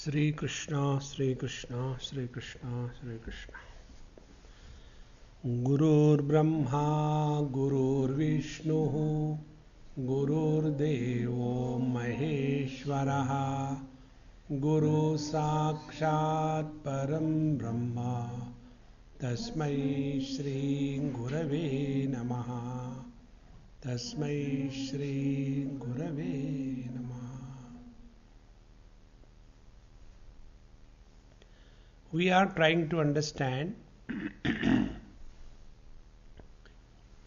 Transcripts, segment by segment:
Sri Krishna, Sri Krishna, Sri Krishna, Sri Krishna. Gurur Brahma, Gurur Vishnu, Gurur Devo Maheshwaraha, Guru Sakshat Param Brahma, Tasmai Shri Gurave Namaha, Tasmai Shri Gurave Namaha. We are trying to understand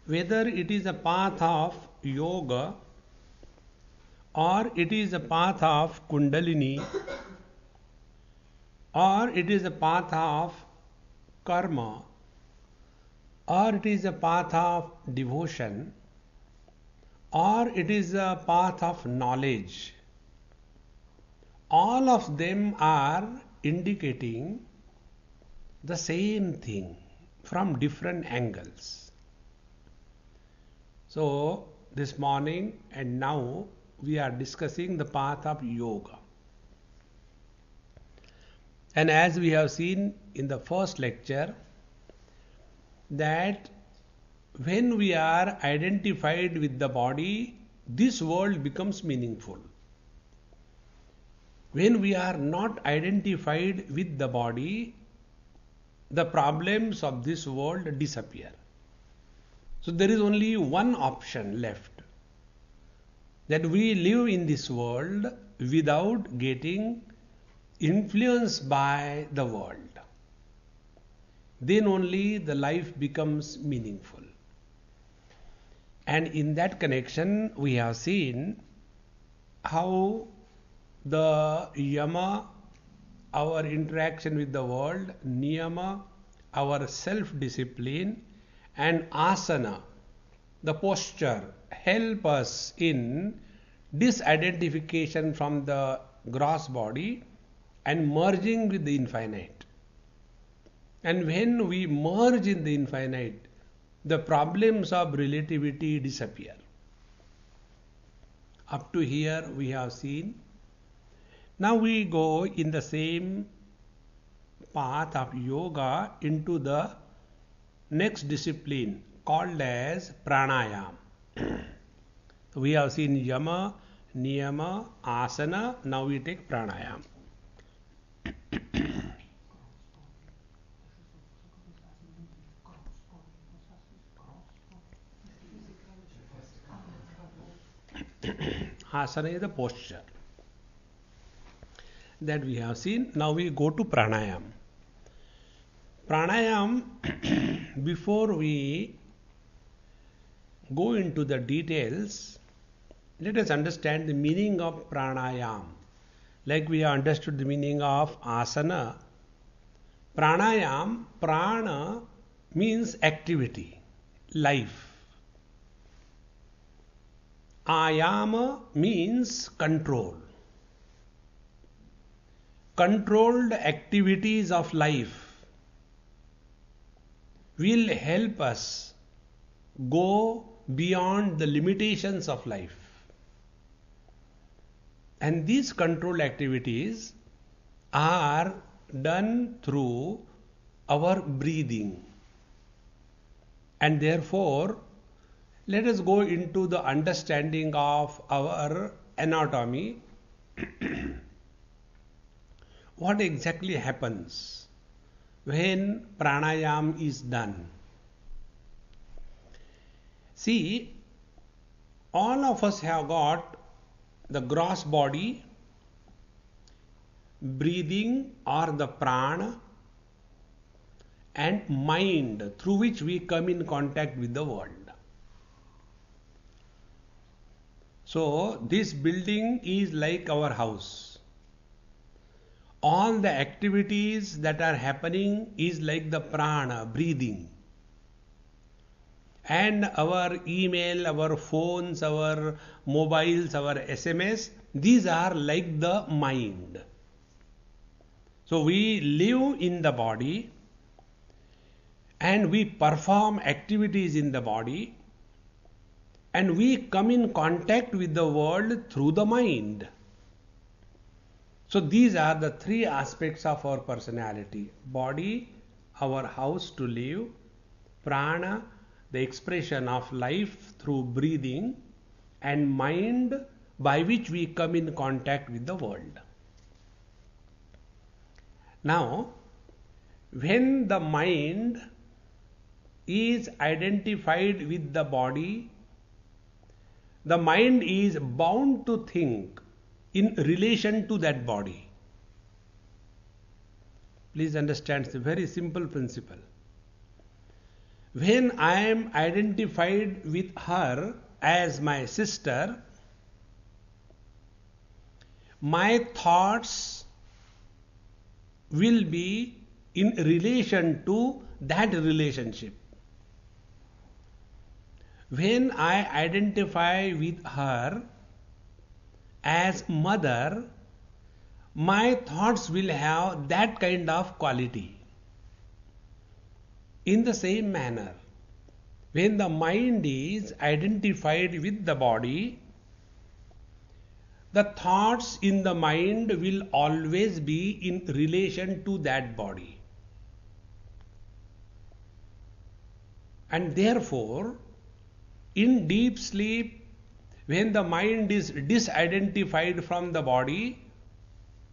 whether it is a path of yoga or it is a path of kundalini or it is a path of karma or it is a path of devotion or it is a path of knowledge. All of them are indicating the same thing from different angles. So this morning and now we are discussing the path of yoga. And as we have seen in the first lecture, that when we are identified with the body, this world becomes meaningful. When we are not identified with the body, the problems of this world disappear. So there is only one option left, that we live in this world without getting influenced by the world. Then only the life becomes meaningful. And in that connection, we have seen how the yama, our interaction with the world, niyama, our self-discipline, and asana, the posture, help us in disidentification from the gross body and merging with the infinite. And when we merge in the infinite, the problems of relativity disappear. Up to here we have seen. Now we go in the same path of yoga into the next discipline called as pranayam. We have seen yama, niyama, asana. Now we take pranayam. Asana is the posture that we have seen. Now we go to pranayam. Pranayam, before we go into the details, let us understand the meaning of pranayam. Like we have understood the meaning of asana, pranayam, prana means activity, life. Ayama means control. Controlled activities of life will help us go beyond the limitations of life. And these controlled activities are done through our breathing. And therefore, let us go into the understanding of our anatomy. What exactly happens when pranayam is done? See, all of us have got the gross body, breathing or the prana, and mind through which we come in contact with the world. So this building is like our house. All the activities that are happening is like the prana, breathing. And our email, our phones, our mobiles, our SMS, these are like the mind. So we live in the body and we perform activities in the body and we come in contact with the world through the mind. So these are the three aspects of our personality. Body, our house to live; prana, the expression of life through breathing; and mind, by which we come in contact with the world. Now, when the mind is identified with the body, the mind is bound to think in relation to that body. Please understand, it's a very simple principle. When I am identified with her as my sister, my thoughts will be in relation to that relationship. When I identify with her as mother, my thoughts will have that kind of quality. In the same manner, when the mind is identified with the body, the thoughts in the mind will always be in relation to that body. And therefore, in deep sleep, when the mind is disidentified from the body,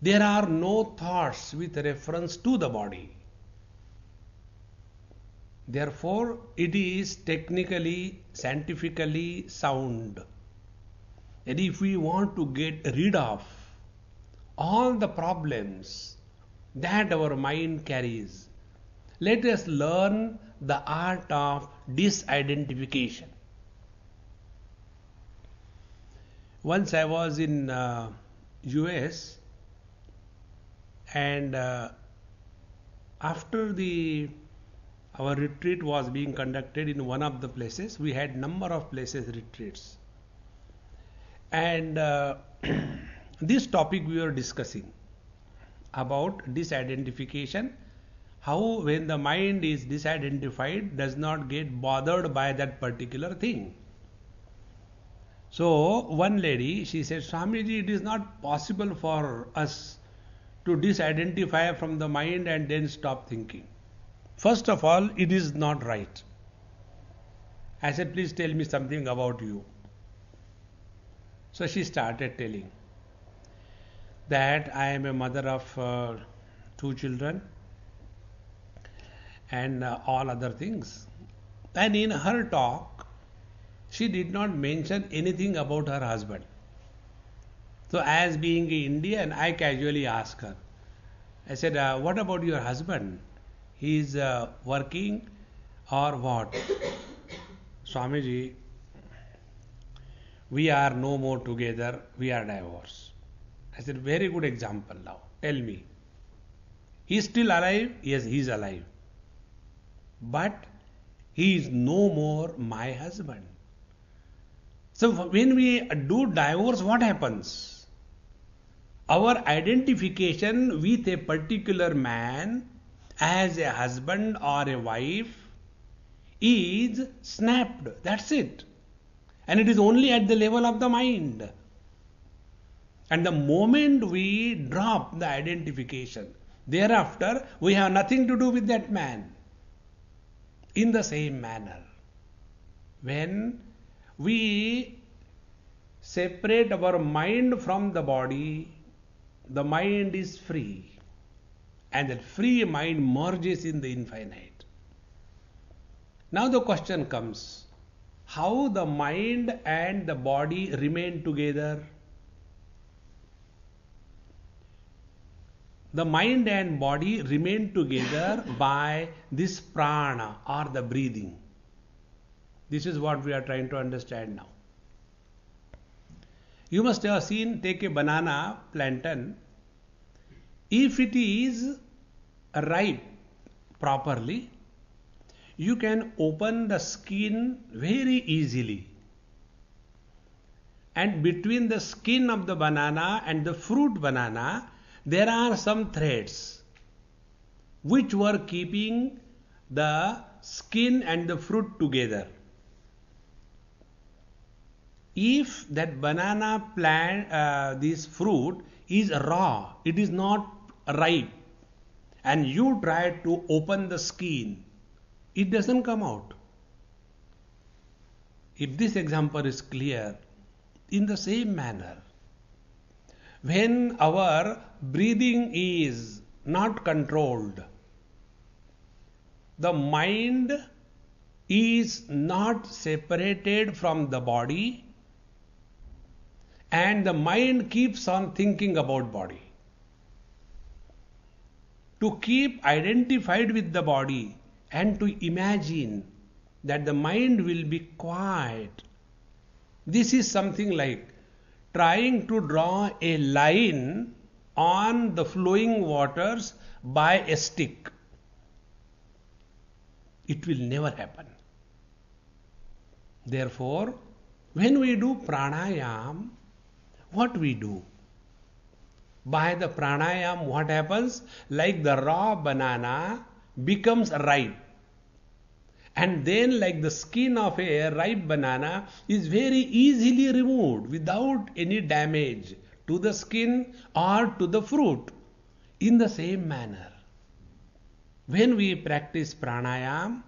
there are no thoughts with reference to the body. Therefore, it is technically, scientifically sound. And if we want to get rid of all the problems that our mind carries, let us learn the art of disidentification. Once I was in US, and after our retreat was being conducted in one of the places, we had number of places retreats, and this topic we were discussing about disidentification, how when the mind is disidentified, does not get bothered by that particular thing. So one lady, she said, Swamiji, it is not possible for us to disidentify from the mind and then stop thinking. First of all, it is not right. I said, please tell me something about you. So she started telling that I am a mother of 2 children and all other things. And in her talk, she did not mention anything about her husband. So as being an Indian, I casually asked her. I said, what about your husband? He is working or what? Swamiji, we are no more together, we are divorced. I said, very good example now. Tell me. He is still alive? Yes, he is alive. But he is no more my husband. So when we do divorce, what happens? Our identification with a particular man as a husband or a wife is snapped. That's it. And it is only at the level of the mind. And the moment we drop the identification, thereafter we have nothing to do with that man. In the same manner, when we separate our mind from the body, the mind is free. And that free mind merges in the infinite. Now the question comes, how the mind and the body remain together? The mind and body remain together by this prana or the breathing. This is what we are trying to understand now. You must have seen, take a banana plantain. If it is ripe properly, you can open the skin very easily. And between the skin of the banana and the fruit banana, there are some threads which were keeping the skin and the fruit together. If that banana plant, this fruit, is raw, it is not ripe, and you try to open the skin, it doesn't come out. If this example is clear, in the same manner, when our breathing is not controlled, the mind is not separated from the body, and the mind keeps on thinking about body. To keep identified with the body and to imagine that the mind will be quiet, this is something like trying to draw a line on the flowing waters by a stick. It will never happen. Therefore, when we do pranayam, what we do? By the pranayam, what happens? Like the raw banana becomes ripe. And then like the skin of a ripe banana is very easily removed without any damage to the skin or to the fruit. In the same manner, when we practice pranayam,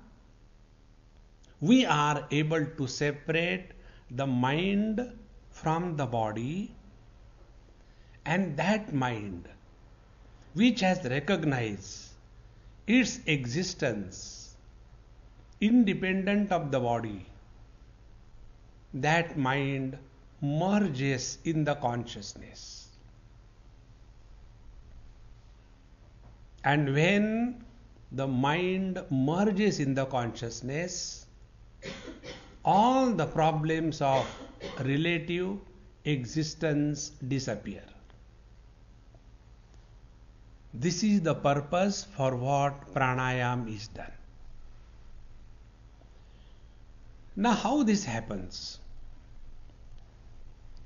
we are able to separate the mind from the body, and that mind, which has recognized its existence independent of the body, that mind merges in the consciousness. And when the mind merges in the consciousness, all the problems of relative existence disappear. This is the purpose for what pranayam is done. Now, how this happens?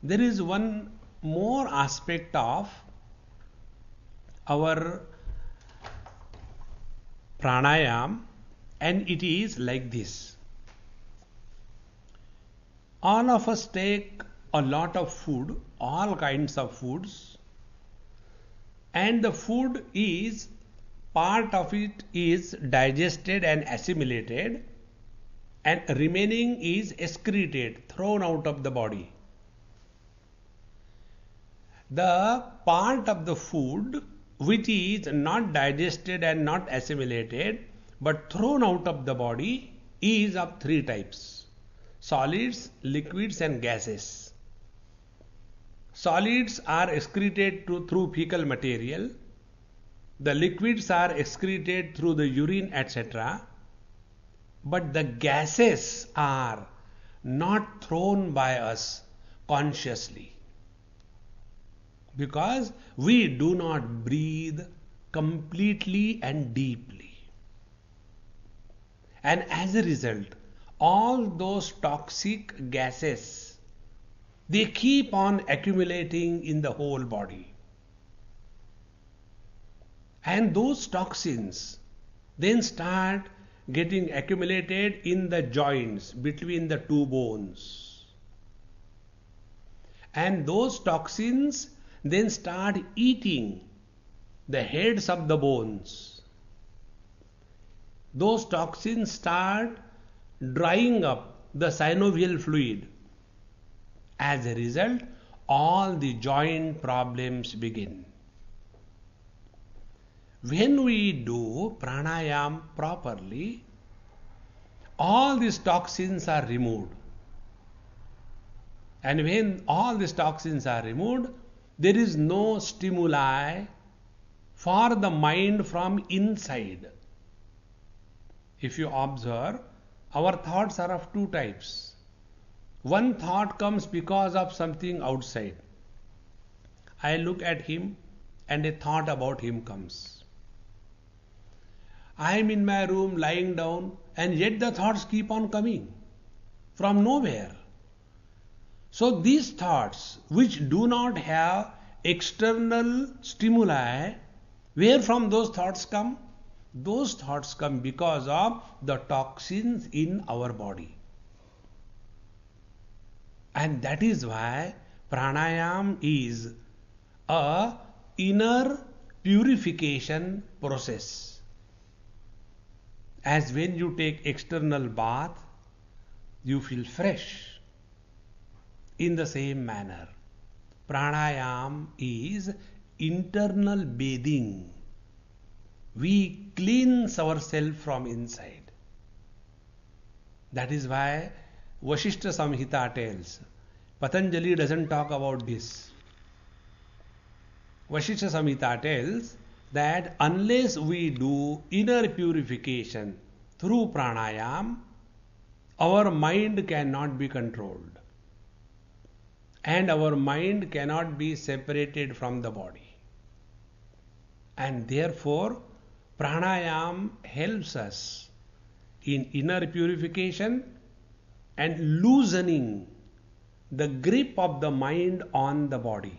There is one more aspect of our pranayam, and it is like this. All of us take a lot of food, all kinds of foods, and the food is, part of it is digested and assimilated, and remaining is excreted, thrown out of the body. The part of the food which is not digested and not assimilated but thrown out of the body is of three types: solids, liquids and gases. Solids are excreted through fecal material, the liquids are excreted through the urine, etc. But the gases are not thrown by us consciously, because we do not breathe completely and deeply. And as a result, all those toxic gases, they keep on accumulating in the whole body. And those toxins then start getting accumulated in the joints between the two bones. And those toxins then start eating the heads of the bones. Those toxins start drying up the synovial fluid. As a result, all the joint problems begin. When we do pranayam properly, all these toxins are removed. And when all these toxins are removed, there is no stimuli for the mind from inside. If you observe, our thoughts are of two types. One thought comes because of something outside. I look at him and a thought about him comes. I am in my room lying down, and yet the thoughts keep on coming from nowhere. So these thoughts, which do not have external stimuli, where from those thoughts come? Those thoughts come because of the toxins in our body. And that is why pranayam is a inner purification process. As when you take external bath, you feel fresh. In the same manner, pranayam is internal bathing. We cleanse ourselves from inside. That is why Vasishtha Samhita tells. Patanjali doesn't talk about this. Vasishtha Samhita tells that unless we do inner purification through pranayam, our mind cannot be controlled. And our mind cannot be separated from the body. And therefore, pranayam helps us in inner purification and loosening the grip of the mind on the body.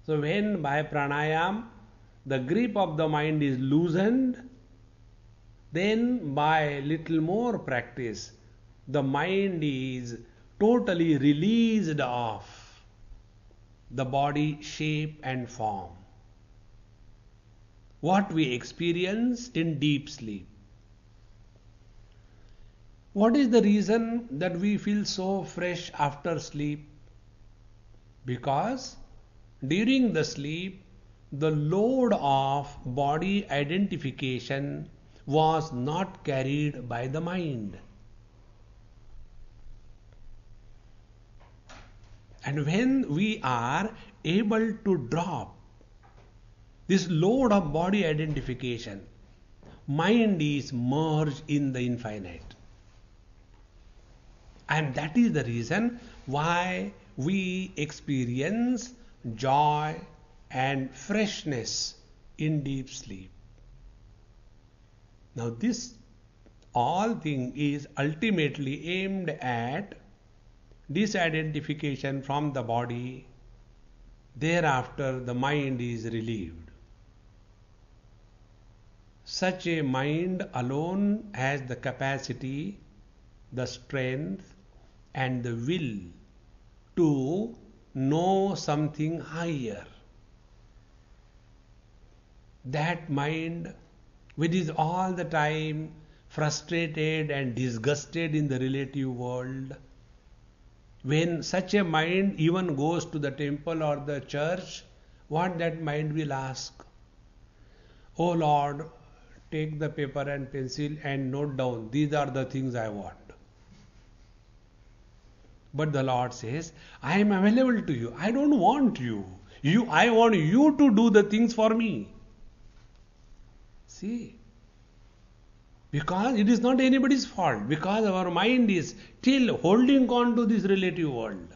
So when by pranayam the grip of the mind is loosened, then by little more practice the mind is totally released of the body shape and form. What we experience in deep sleep. What is the reason that we feel so fresh after sleep? Because during the sleep, the load of body identification was not carried by the mind. And when we are able to drop this load of body identification, mind is merged in the infinite. And that is the reason why we experience joy and freshness in deep sleep. Now this all thing is ultimately aimed at disidentification from the body. Thereafter the mind is relieved. Such a mind alone has the capacity, the strength and the will to know something higher. That mind which is all the time frustrated and disgusted in the relative world, when such a mind even goes to the temple or the church, what that mind will ask? Oh Lord, take the paper and pencil and note down, these are the things I want. But the Lord says, I am available to you. I don't want you. I want you to do the things for me. See? Because it is not anybody's fault. Because our mind is still holding on to this relative world.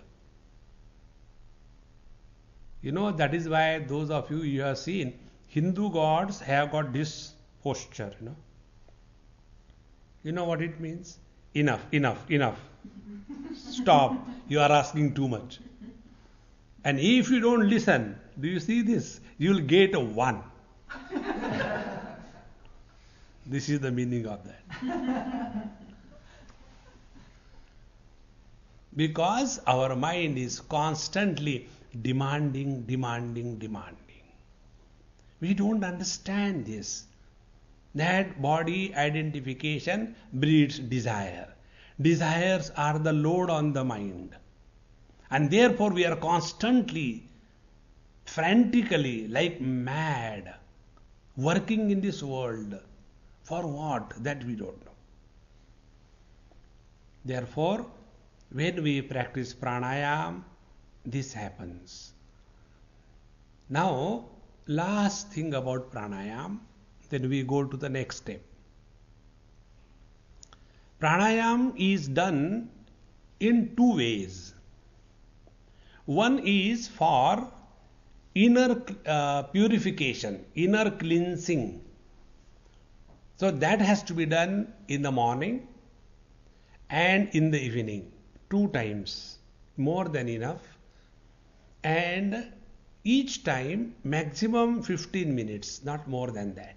You know, that is why those of you have seen, Hindu gods have got this posture, you know. You know what it means? Enough, enough, enough. Stop. You are asking too much. And if you don't listen, do you see this? You will get a 1. This is the meaning of that. Because our mind is constantly demanding. We don't understand this. That body identification breeds desire. Desires are the load on the mind. And therefore we are constantly, frantically, like mad, working in this world. For what? That we don't know. Therefore, when we practice pranayam, this happens. Now, last thing about pranayam, then we go to the next step. Pranayam is done in 2 ways. One is for inner purification, inner cleansing. So that has to be done in the morning and in the evening, 2 times, more than enough. And each time maximum 15 minutes, not more than that.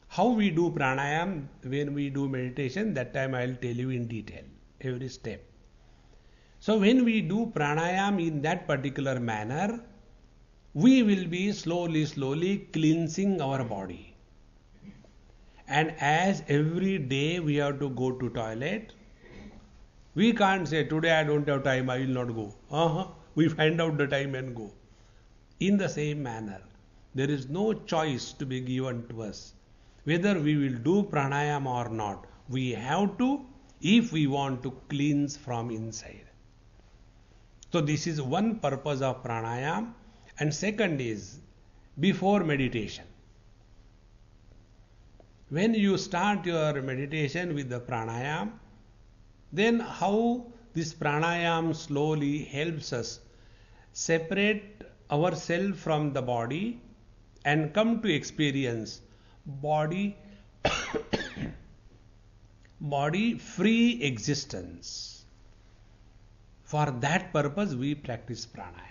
How we do pranayam when we do meditation, that time I will tell you in detail, every step. So when we do pranayam in that particular manner, we will be slowly cleansing our body. And as every day we have to go to toilet, we can't say today I don't have time, I will not go. We find out the time and go. In the same manner, there is no choice to be given to us. Whether we will do pranayam or not, we have to if we want to cleanse from inside. So this is one purpose of pranayam. And second is before meditation. When you start your meditation with the pranayam, then how this pranayam slowly helps us separate ourselves from the body and come to experience body free existence. For that purpose we practice pranayam.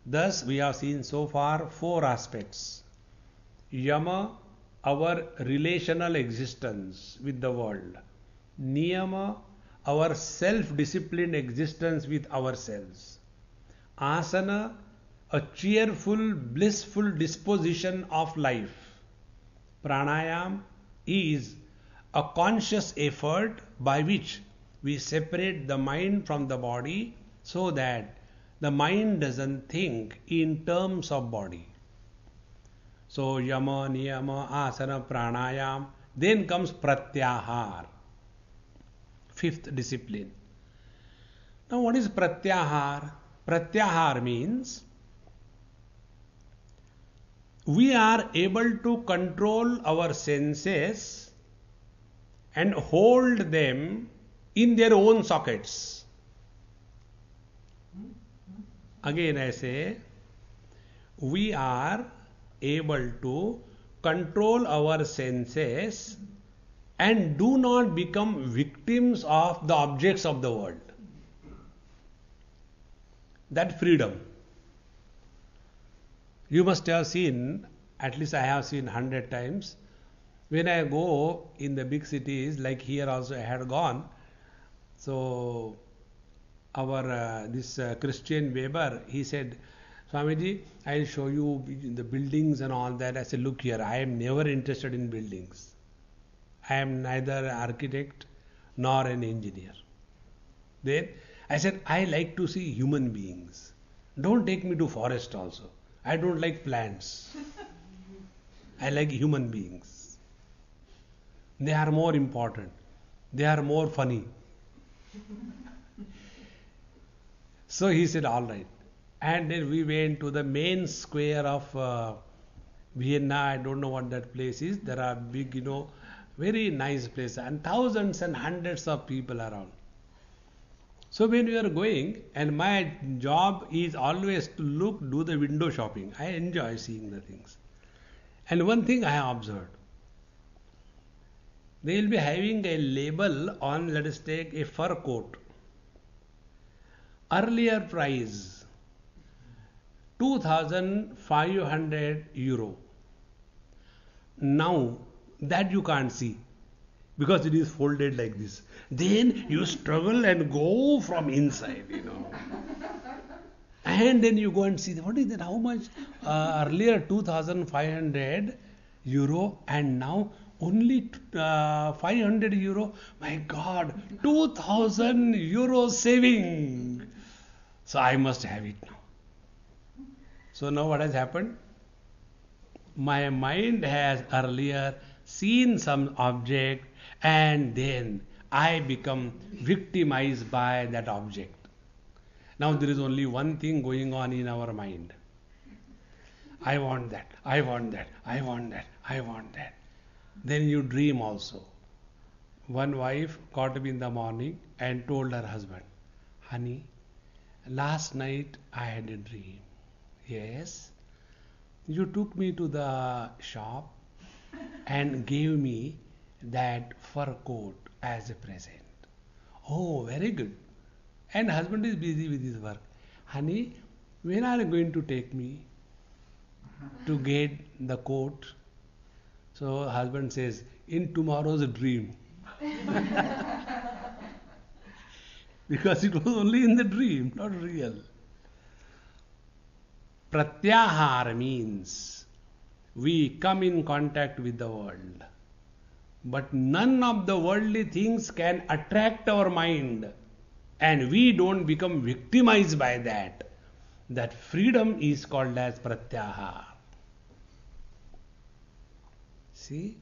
Thus we have seen so far 4 aspects. Yama, our relational existence with the world. Niyama, our self-disciplined existence with ourselves. Asana, a cheerful, blissful disposition of life. Pranayam is a conscious effort by which we separate the mind from the body so that the mind doesn't think in terms of body. So yama, niyama, asana, pranayam. Then comes pratyahar, 5th discipline. Now what is pratyahar? Pratyahar means we are able to control our senses and hold them in their own sockets. Again I say, we are able to control our senses and do not become victims of the objects of the world. That freedom. You must have seen, at least I have seen 100 times, when I go in the big cities, like here also I had gone. So our this Christian Weber, he said, Swamiji, I'll show you the buildings and all that. I said, look here, I am never interested in buildings. I am neither an architect nor an engineer. Then I said, I like to see human beings. Don't take me to forest also. I don't like plants. I like human beings. They are more important. They are more funny. So he said, all right. And then we went to the main square of Vienna. I don't know what that place is. There are big, very nice place and thousands and hundreds of people around. So when we are going, and my job is always to do the window shopping. I enjoy seeing the things. And one thing I have observed. They will be having a label on, let us take a fur coat. Earlier price, €2,500. Now, that you can't see because it is folded like this. Then you struggle and go from inside, And then you go and see, what is that? How much? Earlier €2,500 and now only €500. My God, €2,000 saving. So I must have it now. So now what has happened? My mind has earlier seen some object and then I become victimized by that object. Now there is only one thing going on in our mind. I want that, I want that, I want that, I want that. Then you dream also. One wife got up in the morning and told her husband, honey, last night I had a dream. Yes, you took me to the shop and gave me that fur coat as a present. Oh, very good. And husband is busy with his work. Honey, when are you going to take me to get the coat? So husband says, in tomorrow's dream. because it was only in the dream, not real. Pratyahara means we come in contact with the world. But none of the worldly things can attract our mind, and we don't become victimized by that. That freedom is called as pratyahara. See?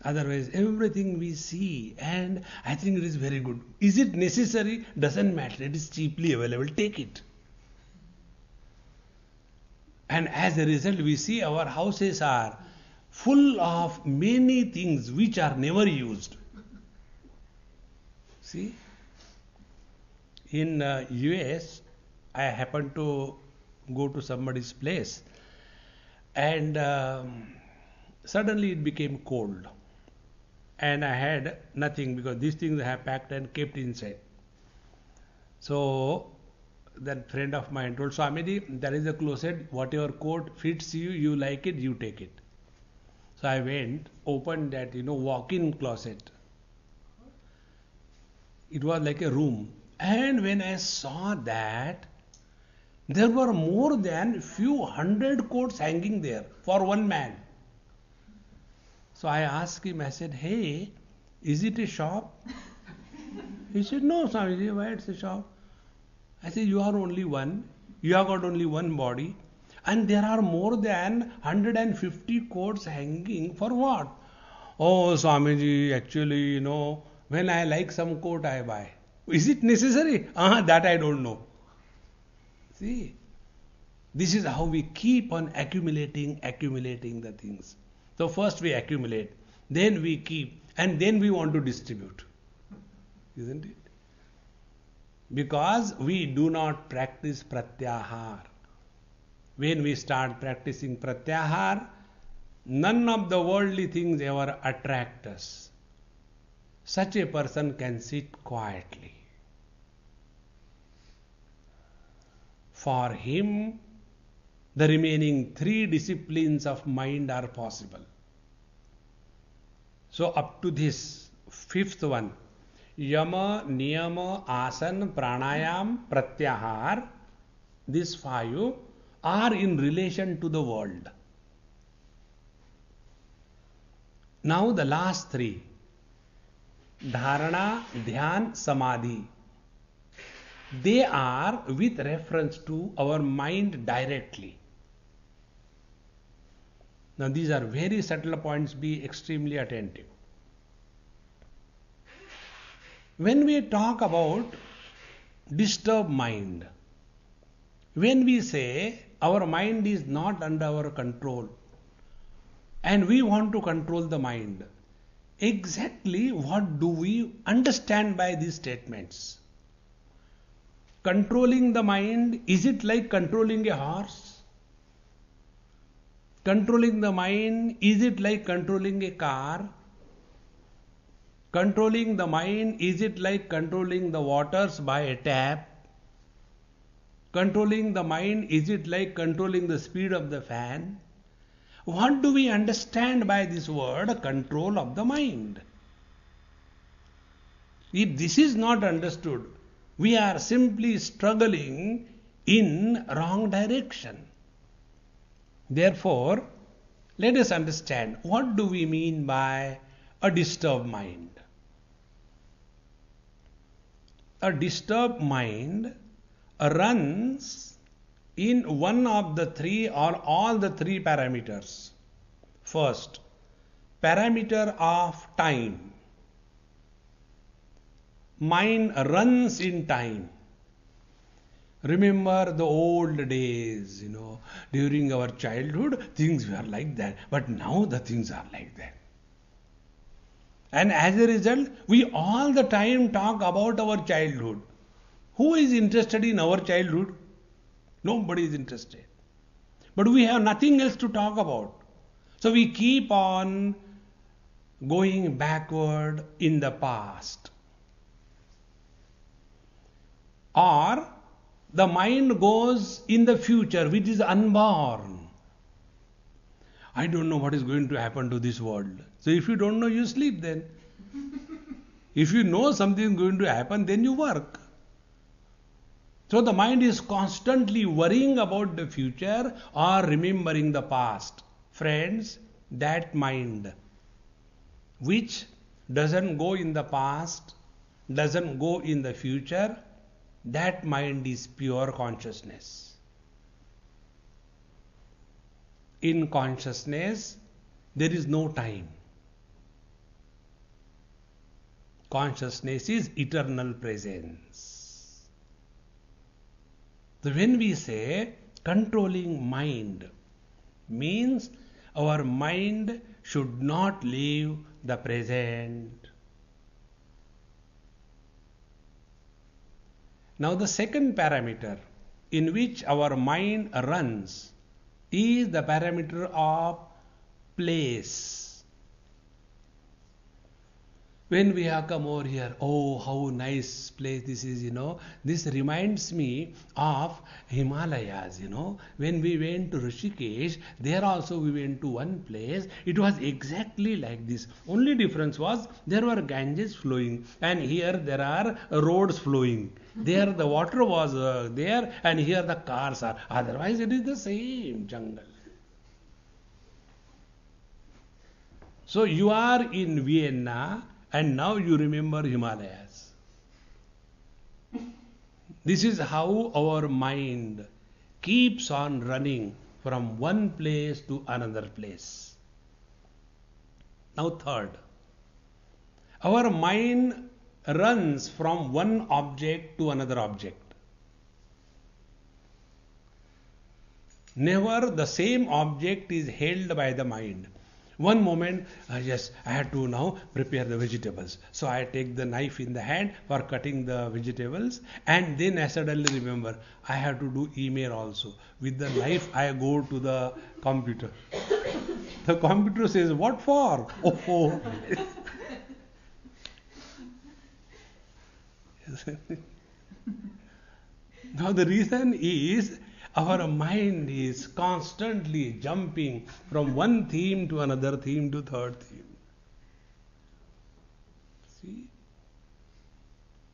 Otherwise, everything we see, and I think it is very good. Is it necessary? Doesn't matter. It is cheaply available. Take it. And as a result, we see our houses are full of many things which are never used. See? In US, I happened to go to somebody's place, and suddenly it became cold. And I had nothing because these things I have packed and kept inside. So that friend of mine told Swamiji, there is a closet, whatever coat fits you, you like it, you take it. So I went, opened that, walk-in closet. It was like a room. And when I saw that, there were more than few hundred coats hanging there for one man. So I asked him, I said, hey, is it a shop? He said, no, Swamiji, why it's a shop? I said, you are only one. You have got only one body. And there are more than 150 coats hanging for what? Oh, Swamiji, actually, when I like some coat, I buy. Is it necessary? That I don't know. See, this is how we keep on accumulating the things. So first we accumulate, then we keep, and then we want to distribute. Isn't it? Because we do not practice pratyahara. When we start practicing pratyahara, none of the worldly things ever attract us. Such a person can sit quietly. For him, the remaining three disciplines of mind are possible. So up to this fifth one, Yama, Niyama, Asana, Pranayam, Pratyahara, these five are in relation to the world. Now the last three, Dharana, Dhyan, Samadhi, they are with reference to our mind directly. Now these are very subtle points, be extremely attentive. When we talk about disturbed mind, when we say our mind is not under our control and we want to control the mind, exactly what do we understand by these statements? Controlling the mind, is it like controlling a horse? Controlling the mind, is it like controlling a car? Controlling the mind, is it like controlling the waters by a tap? Controlling the mind, is it like controlling the speed of the fan? What do we understand by this word, control of the mind? If this is not understood, we are simply struggling in wrong direction. Therefore, let us understand what do we mean by a disturbed mind. A disturbed mind runs in one of the three or all the three parameters. First, parameter of time. Mind runs in time. Remember the old days, during our childhood, things were like that. But now the things are like that. And as a result, we all the time talk about our childhood. Who is interested in our childhood? Nobody is interested. But we have nothing else to talk about. So we keep on going backward in the past. Or the mind goes in the future, which is unborn. I don't know what is going to happen to this world. So if you don't know, you sleep then. If you know something is going to happen, then you work. So the mind is constantly worrying about the future or remembering the past. Friends, that mind which doesn't go in the past, doesn't go in the future, that mind is pure consciousness. In consciousness, there is no time. Consciousness is eternal presence. So when we say controlling mind, means our mind should not leave the present. Now the second parameter in which our mind runs is the parameter of place. When we have come over here, oh, how nice place this is, This reminds me of Himalayas, When we went to Rishikesh, there also we went to one place. It was exactly like this. Only difference was there were Ganges flowing, and here there are roads flowing. There the water was there, and here the cars are. Otherwise it is the same jungle. So you are in Vienna, and now you remember Himalayas. This is how our mind keeps on running from one place to another place. Now third, our mind runs from one object to another object. Never the same object is held by the mind. One moment, yes, I had to now prepare the vegetables. So I take the knife in the hand for cutting the vegetables, and then I suddenly remember I have to do email also. With the knife, I go to the computer. The computer says, "What for?" Oh. Now the reason is our mind is constantly jumping from one theme to another theme to third theme. See?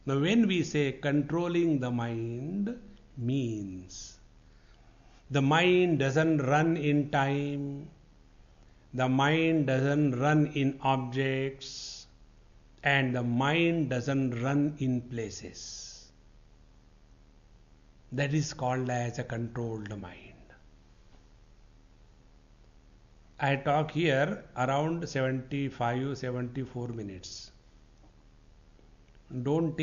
Now when we say controlling the mind, means the mind doesn't run in time, the mind doesn't run in objects, and the mind doesn't run in places. That is called as a controlled mind. I talk here around 75-74 minutes. Don't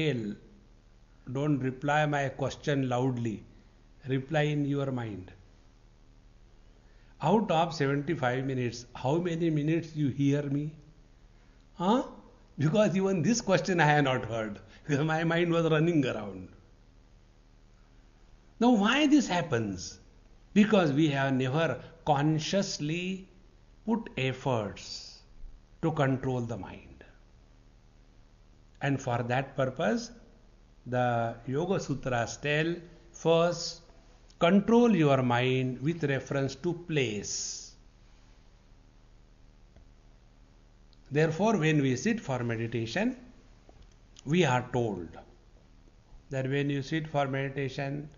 reply my question loudly. Reply in your mind. Out of 75 minutes, how many minutes you hear me? Because even this question I have not heard. Because my mind was running around. Now why this happens? Because we have never consciously put efforts to control the mind. And for that purpose, the Yoga Sutras tell, first, control your mind with reference to place. Therefore, when we sit for meditation, we are told that when you sit for meditation,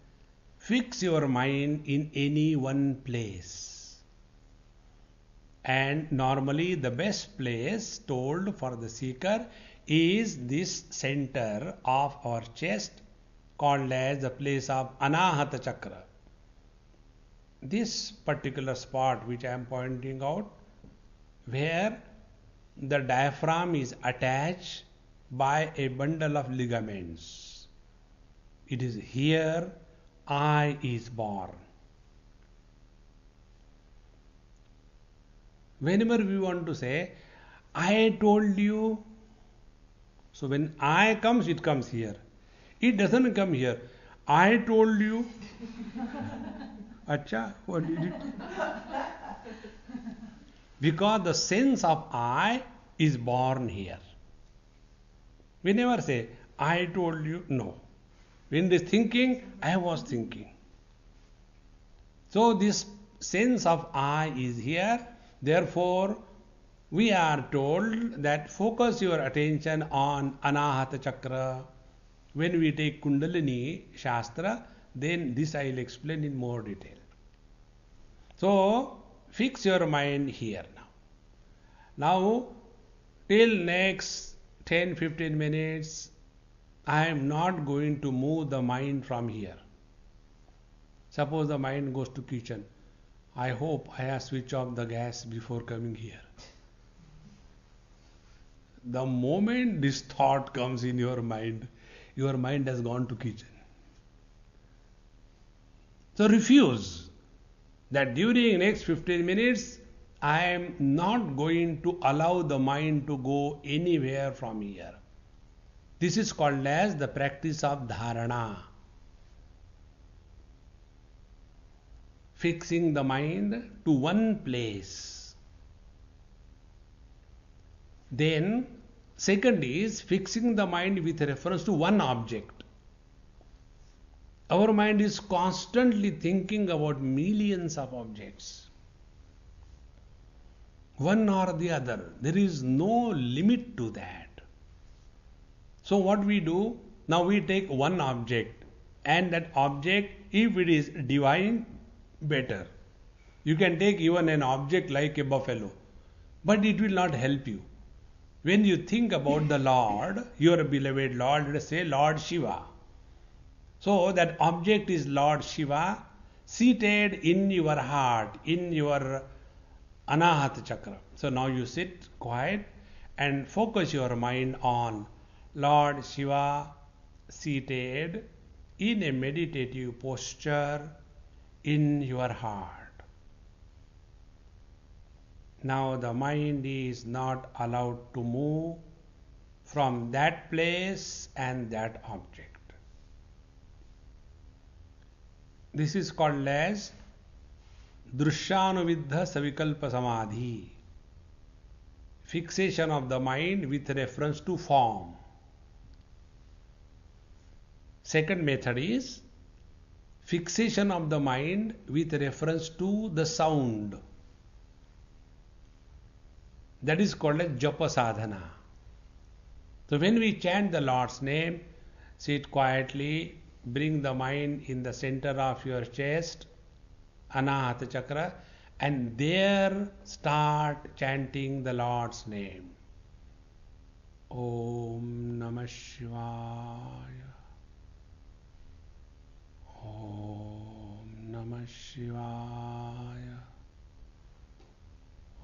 fix your mind in any one place. And normally the best place told for the seeker is this center of our chest, called as the place of Anahata Chakra. This particular spot which I am pointing out, where the diaphragm is attached by a bundle of ligaments. It is here I is born. Whenever we want to say, I told you, so when I comes, it comes here. It doesn't come here. I told you. Acha, what did it? Because the sense of I is born here. We never say, I told you, no. When this thinking, I was thinking. So this sense of I is here. Therefore, We are told that focus your attention on Anahata Chakra. When we take Kundalini Shastra, then this I will explain in more detail. So, fix your mind here now. Now, till next 10-15 minutes, I am not going to move the mind from here. Suppose the mind goes to kitchen. I hope I have switched off the gas before coming here. The moment this thought comes in your mind has gone to kitchen. So refuse that during next 15 minutes, I am not going to allow the mind to go anywhere from here. This is called as the practice of dharana. Fixing the mind to one place. Then, second is fixing the mind with reference to one object. Our mind is constantly thinking about millions of objects. One or the other. There is no limit to that. So what we do? Now we take one object, and that object, if it is divine, better. You can take even an object like a buffalo, but it will not help you. When you think about the Lord, your beloved Lord, let us say Lord Shiva. So that object is Lord Shiva seated in your heart, in your Anahata Chakra. So now you sit quiet and focus your mind on Lord Shiva seated in a meditative posture in your heart. Now the mind is not allowed to move from that place and that object. This is called as Drushyanuviddha Savikalpa Samadhi. Fixation of the mind with reference to form. Second method is fixation of the mind with reference to the sound. That is called as japa sadhana. So when we chant the Lord's name, sit quietly, bring the mind in the center of your chest, Anahata Chakra, and there start chanting the Lord's name. Om Namah Shivaya. Om Namah Shivaya.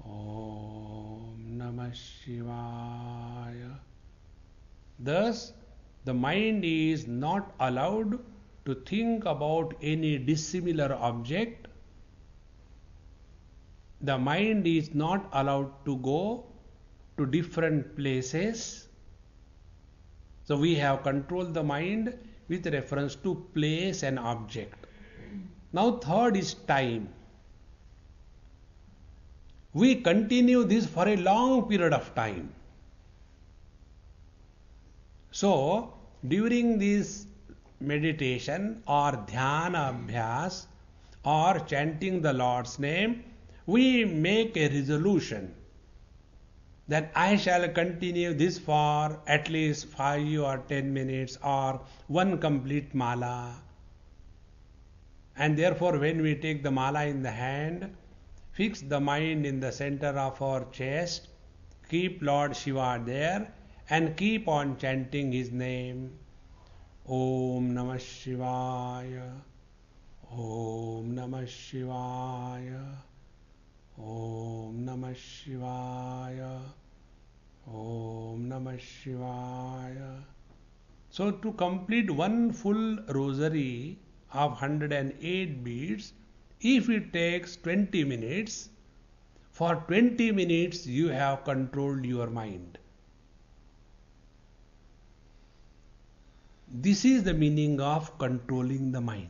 Om Namah Shivaya. Thus, the mind is not allowed to think about any dissimilar object. The mind is not allowed to go to different places. So we have controlled the mind with reference to place and object. Now third is time. We continue this for a long period of time. So during this meditation or dhyana abhyas or chanting the Lord's name, we make a resolution that I shall continue this for at least 5 or 10 minutes or one complete mala. And therefore when we take the mala in the hand, fix the mind in the center of our chest, keep Lord Shiva there and keep on chanting his name. Om Namah Shivaya. Om Namah Shivaya. Om Namah Shivaya. Om Namah Shivaya. So to complete one full rosary of 108 beads, if it takes 20 minutes, for 20 minutes you have controlled your mind. This is the meaning of controlling the mind.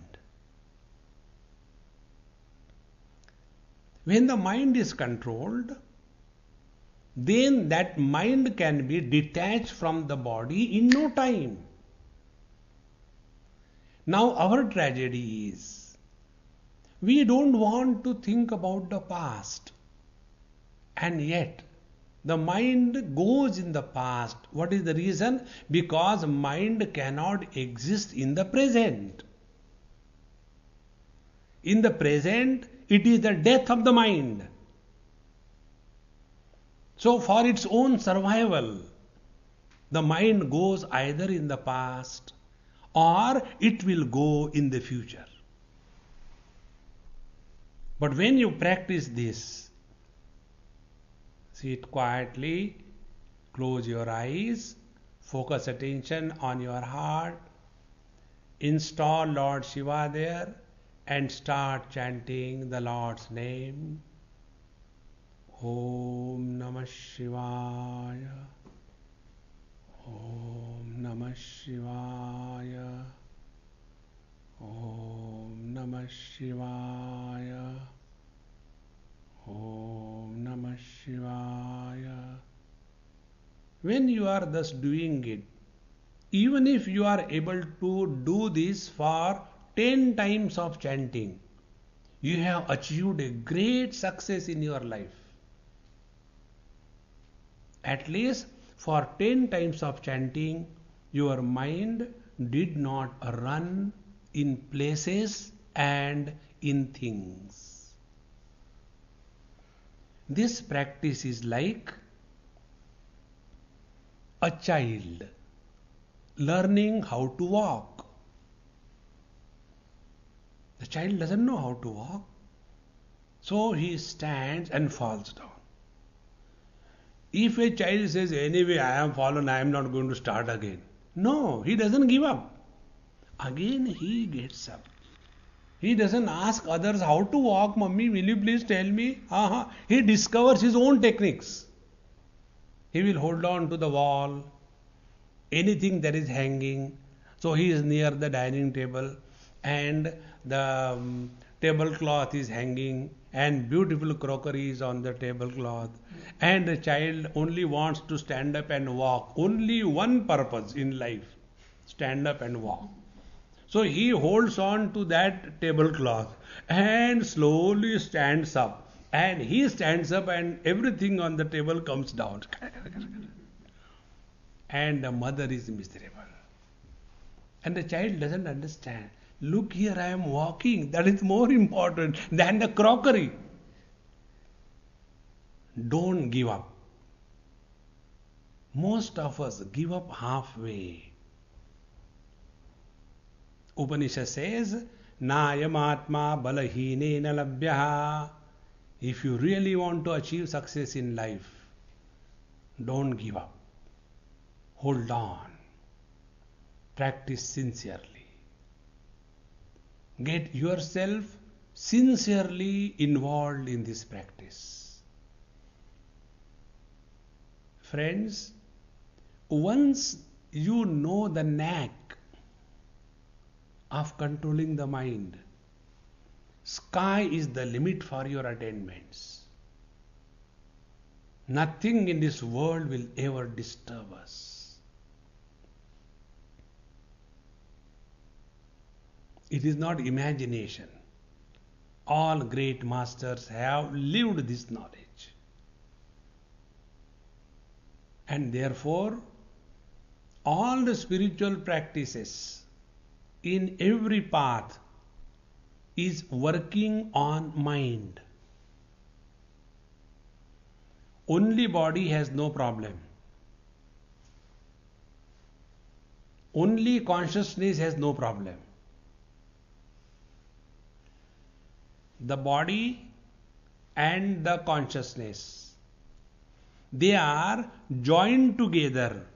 When the mind is controlled, then that mind can be detached from the body in no time. Now our tragedy is, we don't want to think about the past, and yet The mind goes in the past. What is the reason? Because mind cannot exist in the present. In the present, it is the death of the mind. So for its own survival, the mind goes either in the past or it will go in the future. But when you practice this, sit quietly, close your eyes, focus attention on your heart, install Lord Shiva there and start chanting the Lord's name. Om Namah Shivaya. Om Namah Shivaya. Om Namah Shivaya. Om Namah Shivaya. When you are thus doing it, even if you are able to do this for 10 times of chanting, you have achieved a great success in your life. At least for 10 times of chanting, your mind did not run in places and in things. This practice is like a child learning how to walk. The child doesn't know how to walk, so he stands and falls down. If a child says, anyway, I am fallen, I am not going to start again. No, he doesn't give up. Again he gets up. He doesn't ask others how to walk, Mummy, will you please tell me? He discovers his own techniques. He will hold on to the wall, anything that is hanging. So he is near the dining table and the tablecloth is hanging and beautiful crockery is on the tablecloth. And the child only wants to stand up and walk. Only one purpose in life, stand up and walk. So he holds on to that tablecloth and slowly stands up. And he stands up and everything on the table comes down. And the mother is miserable. And the child doesn't understand. Look here, I am walking. That is more important than the crockery. Don't give up. Most of us give up halfway. Upanishad says, Nayamatma balahine labhyaha. If you really want to achieve success in life, don't give up. Hold on. Practice sincerely. Get yourself sincerely involved in this practice. Friends, once you know the knack of controlling the mind, sky is the limit for your attainments. Nothing in this world will ever disturb us. It is not imagination. All great masters have lived this knowledge. And therefore, all the spiritual practices in every path is working on mind. Only body has no problem. Only consciousness has no problem. The body and the consciousness, they are joined together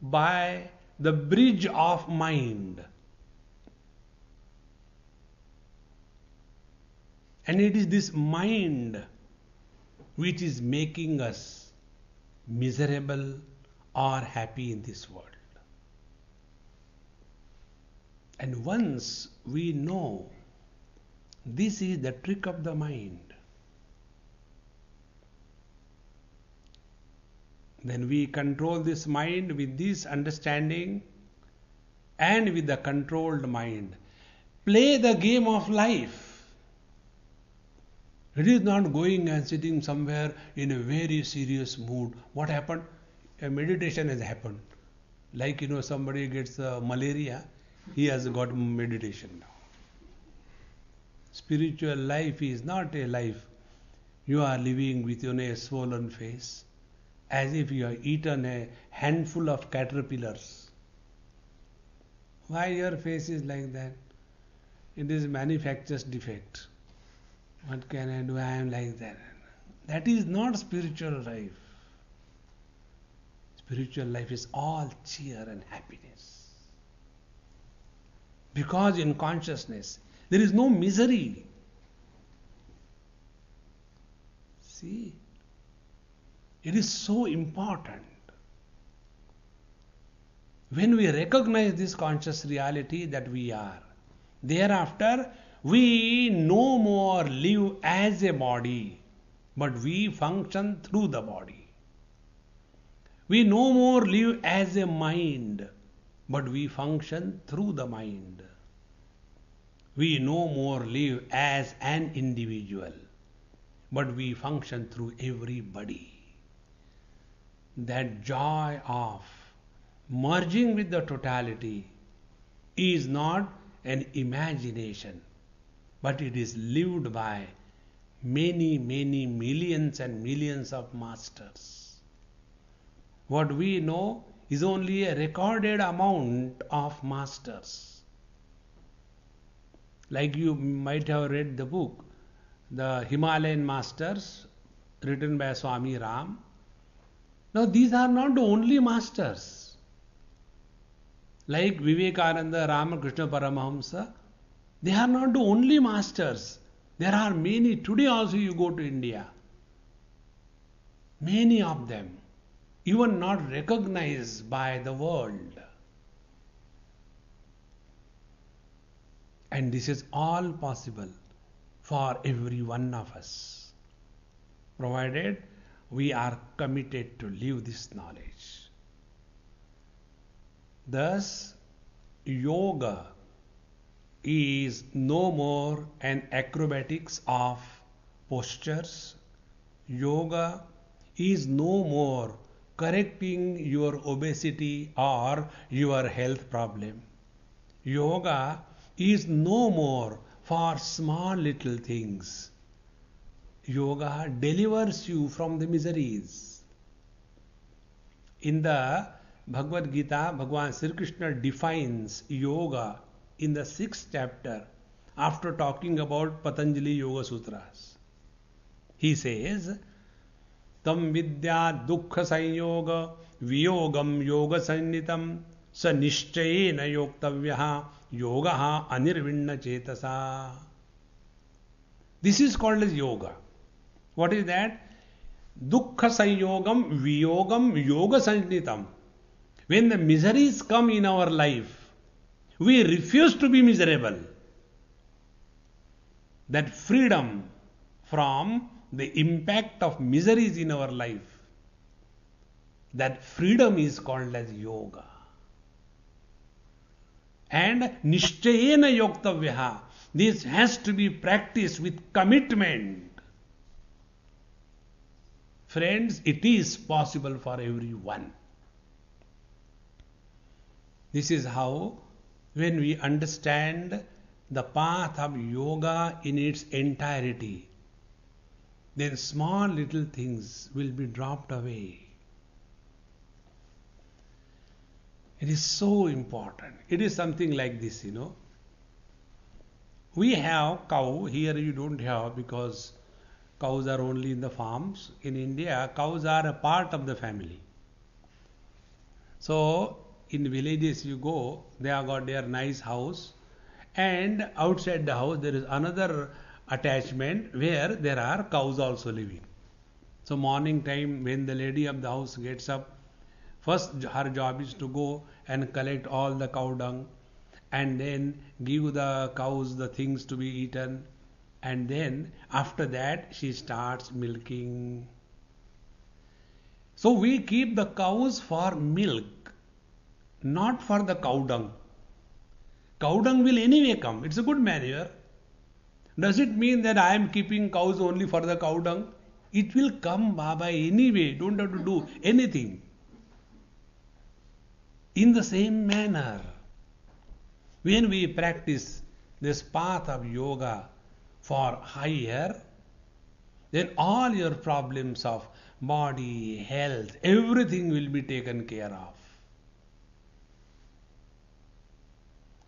by the bridge of mind. And it is this mind which is making us miserable or happy in this world. And once we know this is the trick of the mind, then we control this mind with this understanding and with the controlled mind. Play the game of life. It is not going and sitting somewhere in a very serious mood. What happened? A meditation has happened. Like somebody gets malaria, he has got meditation now. Spiritual life is not a life you are living with a swollen face, as if you have eaten a handful of caterpillars. Why your face is like that? It is manufacturer's defect. What can I do? I am like that. That is not spiritual life. Spiritual life is all cheer and happiness. Because in consciousness, there is no misery. See, it is so important. When we recognize this conscious reality that we are, thereafter we no more live as a body, but we function through the body. We no more live as a mind, but we function through the mind. We no more live as an individual, but we function through everybody. That joy of merging with the totality is not an imagination, but it is lived by many, many millions and millions of masters. What we know is only a recorded amount of masters. Like you might have read the book, The Himalayan Masters, written by Swami Ram. Now these are not the only masters. Like Vivekananda, Ramakrishna Paramahamsa, they are not the only masters. There are many. Today also you go to India. Many of them, even not recognized by the world. And this is all possible for every one of us, provided we are committed to live this knowledge. Thus, yoga is no more an acrobatics of postures. Yoga is no more correcting your obesity or your health problem. Yoga is no more for small little things. Yoga delivers you from the miseries. In the Bhagavad Gita, Bhagavan Sri Krishna defines yoga in the 6th chapter after talking about Patanjali Yoga Sutras. He says, Tam vidya dukkha sanyoga viyogam yoga sannitam sa nishchayena yoktavyaha yogaha anirvinna chetasa. This is called as yoga. What is that? Dukkha sanyogam viyogam yoga sannitam. When the miseries come in our life, we refuse to be miserable. That freedom from the impact of miseries in our life, that freedom is called as yoga. And nishchayena yoktavyaha, this has to be practiced with commitment. Friends, it is possible for everyone. This is how, when we understand the path of yoga in its entirety, then small little things will be dropped away. It is so important. It is something like this, We have cow. Here you don't have, because cows are only in the farms. In India, cows are a part of the family. So, in villages you go, they have got their nice house, and outside the house there is another attachment where there are cows also living. So morning time, when the lady of the house gets up, first her job is to go and collect all the cow dung, and then give the cows the things to be eaten, and then after that she starts milking. So we keep the cows for milk, not for the cow dung. Cow dung will anyway come. It's a good manure. Does it mean that I am keeping cows only for the cow dung? It will come, Baba, anyway. Don't have to do anything. In the same manner, when we practice this path of yoga for higher, then all your problems of body, health, everything will be taken care of.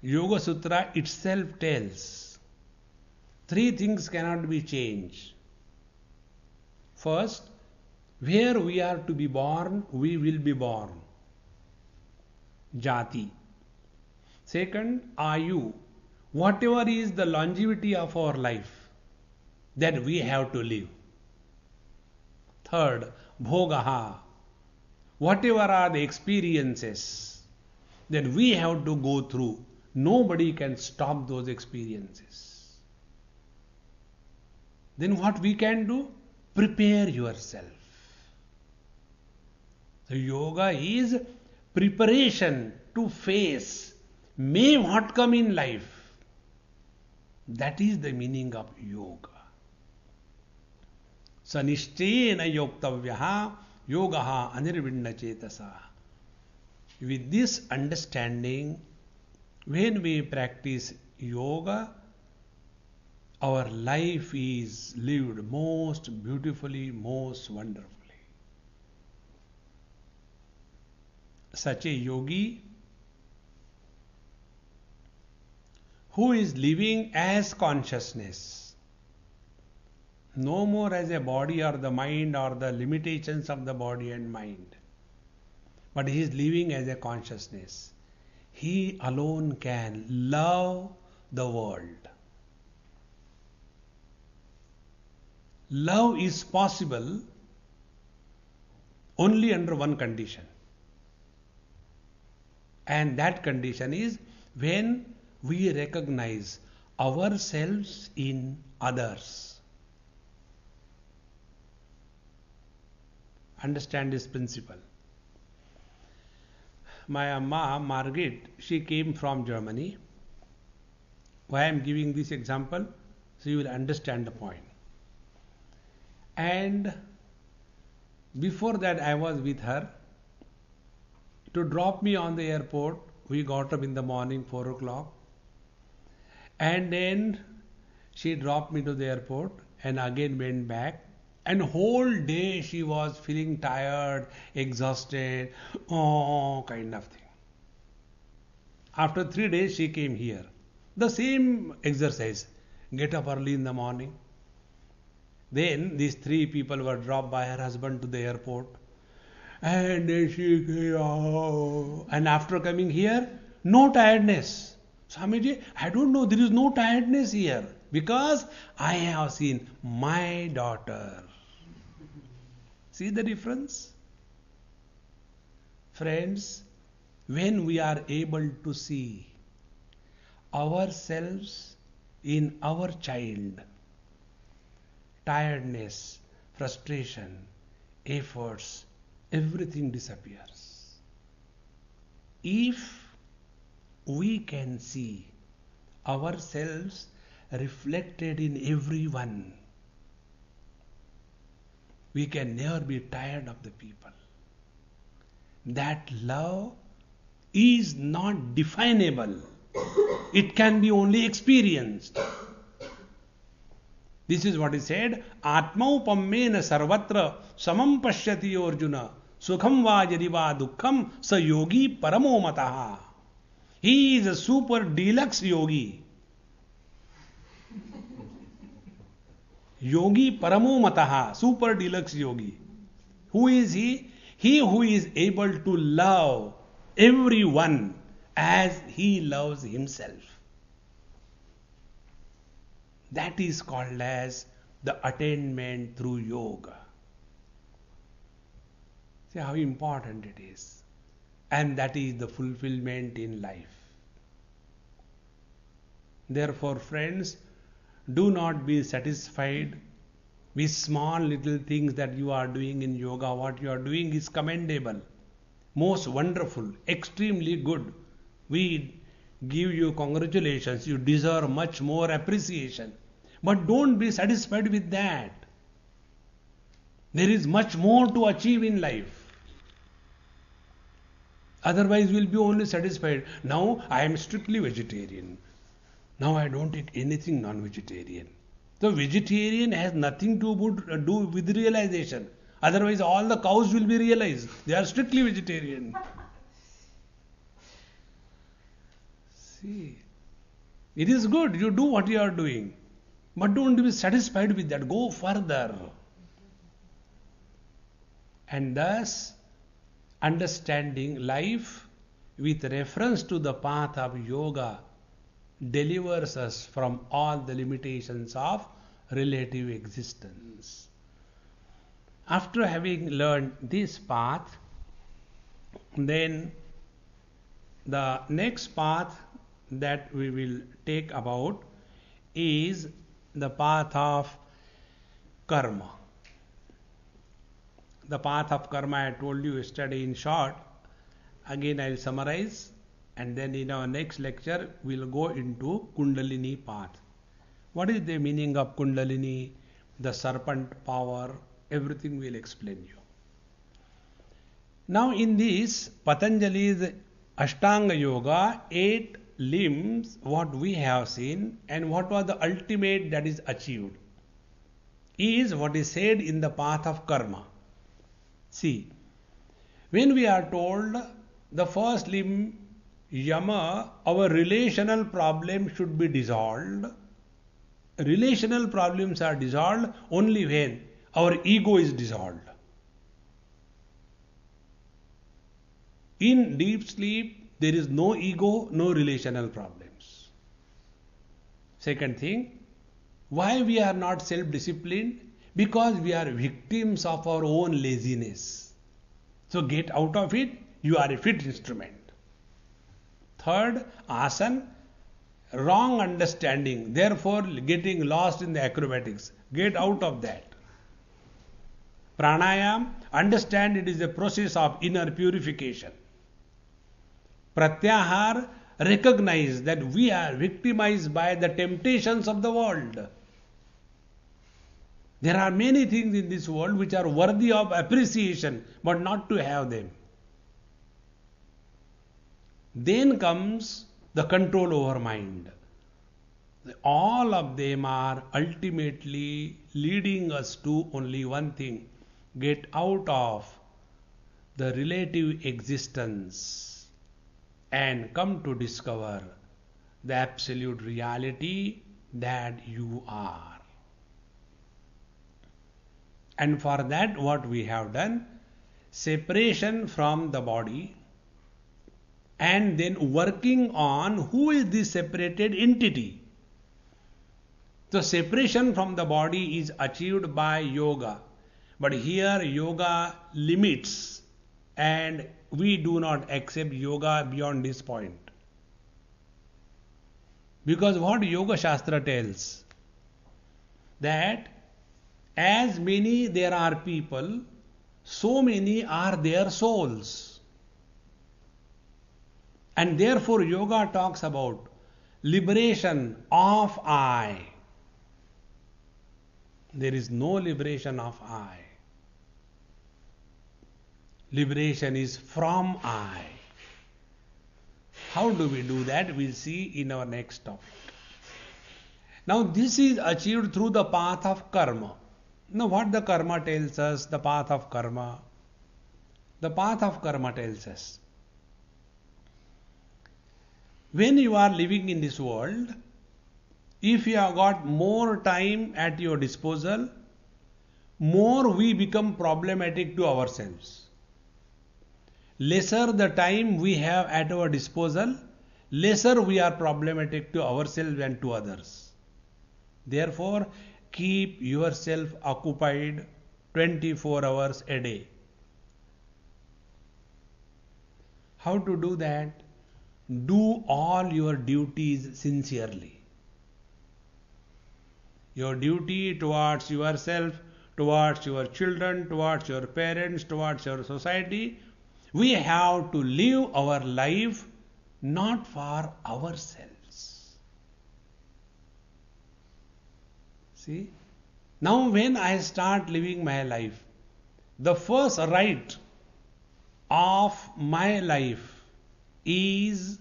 Yoga Sutra itself tells three things cannot be changed. First, where we are to be born, we will be born. Jati. Second, Ayu. Whatever is the longevity of our life, that we have to live. Third, Bhogaha. Whatever are the experiences that we have to go through, nobody can stop those experiences. Then what we can do? Prepare yourself. So yoga is preparation to face may what come in life. That is the meaning of yoga. Sanishtena yoktavyaha yogaha anirvinna chetasa. With this understanding, when we practice yoga, our life is lived most beautifully, most wonderfully. Such a yogi who is living as consciousness, no more as a body or the mind or the limitations of the body and mind, but he is living as a consciousness. He alone can love the world. Love is possible only under one condition. And that condition is when we recognize ourselves in others. Understand this principle. My Amma, Margaret, she came from Germany. Why I am giving this example? So you will understand the point. And before that I was with her. To drop me on the airport, we got up in the morning, 4 o'clock. And then she dropped me to the airport and again went back. And whole day she was feeling tired, exhausted, kind of thing. After 3 days she came here. The same exercise. Get up early in the morning. Then these 3 people were dropped by her husband to the airport. And then she came, and after coming here, no tiredness. Swamiji, I don't know, there is no tiredness here because I have seen my daughter. See the difference? Friends, when we are able to see ourselves in our child, tiredness, frustration, efforts, everything disappears. If we can see ourselves reflected in everyone, we can never be tired of the people. That love is not definable. It can be only experienced. This is what is said, Atmaupammena sarvatra samam pashyati Arjuna sukham va yadiva dukkham sa yogi paramo mataha. He is a super deluxe yogi. Yogi paramo mataha, super deluxe yogi. Who is he? He who is able to love everyone as he loves himself. That is called as the attainment through yoga. See how important it is. And that is the fulfillment in life. Therefore, friends, do not be satisfied with small little things that you are doing in yoga. What you are doing is commendable, most wonderful, extremely good. We give you congratulations. You deserve much more appreciation. But don't be satisfied with that. There is much more to achieve in life. Otherwise, we'll be only satisfied. Now I am strictly vegetarian. Now I don't eat anything non-vegetarian. So vegetarian has nothing to do with realization. Otherwise, all the cows will be realized. They are strictly vegetarian. See, it is good. You do what you are doing. But don't be satisfied with that. Go further. And thus, understanding life with reference to the path of yoga delivers us from all the limitations of relative existence. After having learned this path, then the next path that we will take about is the path of karma. The path of karma I told you yesterday in short. Again I will summarize, and then in our next lecture we will go into Kundalini path. What is the meaning of Kundalini, the serpent power, everything we will explain you. Now in this Patanjali's Ashtanga Yoga, 8 limbs, what we have seen and what was the ultimate that is achieved, is what is said in the path of karma. See, when we are told the first limb, Yama, our relational problem should be dissolved. Relational problems are dissolved only when our ego is dissolved. In deep sleep, there is no ego, no relational problems. Second thing, why we are not self-disciplined? Because we are victims of our own laziness. So get out of it, you are a fit instrument. Third, asana, wrong understanding, therefore getting lost in the acrobatics. Get out of that. Pranayam, understand it is a process of inner purification. Pratyahar, recognize that we are victimized by the temptations of the world. There are many things in this world which are worthy of appreciation, but not to have them. Then comes the control over mind. All of them are ultimately leading us to only one thing: get out of the relative existence and come to discover the absolute reality that you are. And for that, what we have done, separation from the body, and then working on who is this separated entity. So separation from the body is achieved by yoga. But here yoga limits, and we do not accept yoga beyond this point. Because what Yoga Shastra tells, that as many there are people, so many are their souls. And therefore yoga talks about liberation of I. There is no liberation of I. Liberation is from I. How do we do that? We'll see in our next topic. Now this is achieved through the path of karma. Now what the karma tells us, the path of karma? The path of karma tells us, when you are living in this world, if you have got more time at your disposal, more we become problematic to ourselves. Lesser the time we have at our disposal, lesser we are problematic to ourselves and to others. Therefore, keep yourself occupied 24 hours a day. How to do that? Do all your duties sincerely. Your duty towards yourself, towards your children, towards your parents, towards your society. We have to live our life not for ourselves. See? Now when I start living my life, the first right of my life is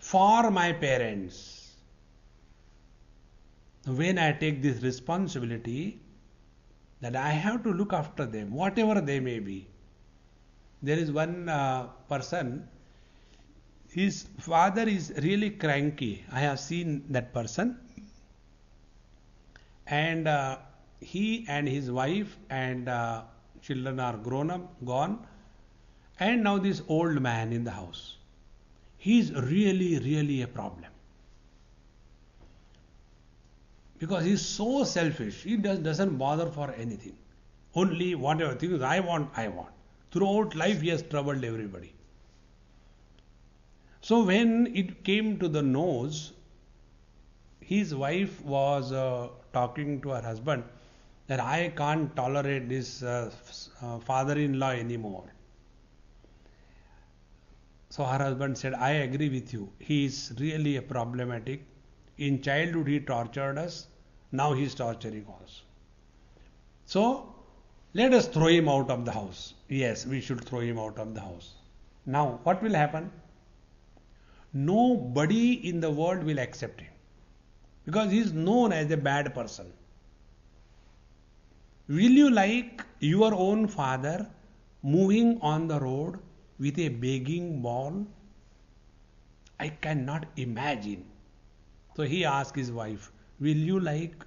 for my parents. When I take this responsibility that I have to look after them, whatever they may be. There is one person, his father is really cranky. I have seen that person. And he and his wife and children are grown up, gone. And now this old man in the house. He is really a problem. Because he is so selfish. He doesn't bother for anything. Only whatever things I want, I want. Throughout life he has troubled everybody. So when it came to the nose, his wife was talking to her husband that I can't tolerate this father-in-law anymore. So her husband said, I agree with you. He is really a problematic. In childhood he tortured us. Now he is torturing also. So let us throw him out of the house. Yes, we should throw him out of the house. Now what will happen? Nobody in the world will accept him. Because he is known as a bad person. Will you like your own father moving on the road with a begging bowl? I cannot imagine. So he asked his wife, will you like?